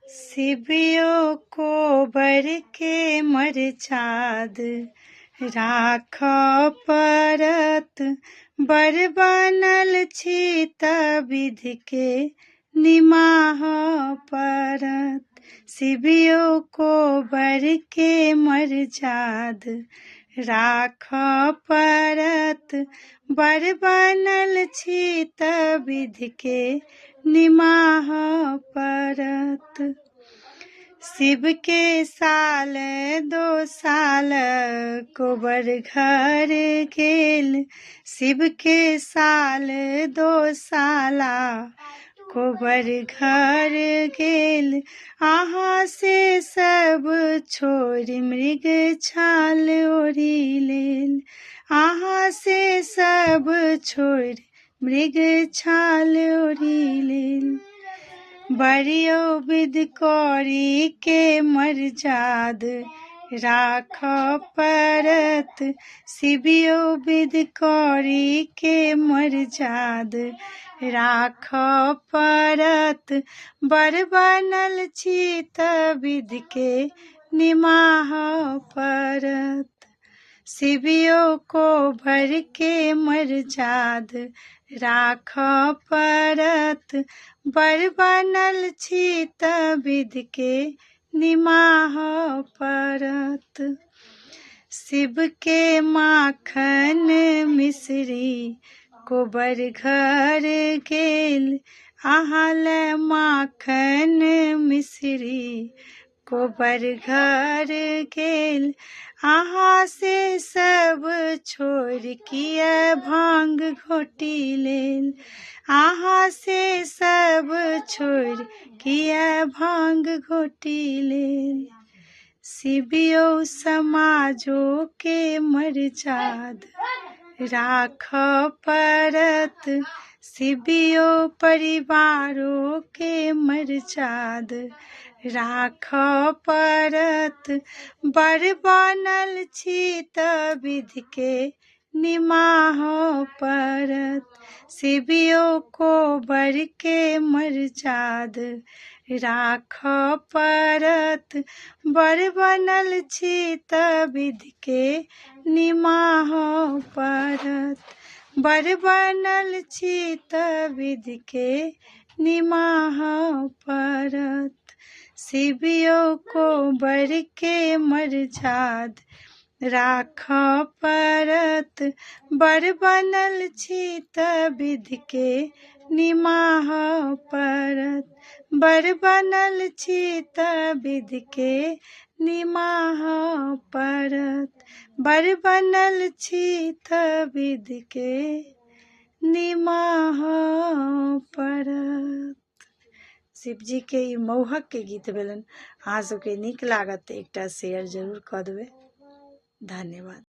शिवियो को बर के मरचाद राख परत, बर बनल छी त विधि के निमाह परत। शिवियो को बर के मरचाद राख परत, बर बनल छी त विधि के निमाह परत। शिव के साल 2 साल कोबर घर गेल, शिव के साल 2 साला कोबर घर गेल। आहाँ से सब छोड़ि मृग छाल ओढ़ि लेल, आहाँ से सब छोड़ि मृग छाल ओढ़ि लेल। बरियो विध कौड़ी के मरचाद राख परत, शिवियो विध कौड़ी के मरचाद राख परत, बर बनल छी त विधि के निमाह परत। शिवियो को भर के मरचाद राख परत, बर बनल छी त विधि के निमाह परत। शिव के माखन मिश्री कोबर घर गेल, आहाँ ले माखन मिश्री कोबर घर गेल। आहाँ से सब छोड़ि किया भांग घोटि लेल, आहाँ से सब छोड़ि किया भांग घोटि लेल। शिवियो समाजो के मरचाद राख परत, शिवियो परिवारों के मरचाद राख परत, बर बनल छी त विधि के निमाह परत। शिवियो को बर के मरचाद राख परत, बर बनल छी त विधि के निमाह परत, बर बनल छी त विधि के निमाह परत। शिवियो को बर के मरचाद राख परत, बर बनल छी त विधि के निमाह परत, बर बनल छी त विधि के निमाह परत, बर बनल छी त विधि के निमाह परत। शिव जी के ई मौहक के गीत भेलन। अहाँ सबके नीक लागत एकटा शेयर जरूर कऽ देबै। धन्यवाद।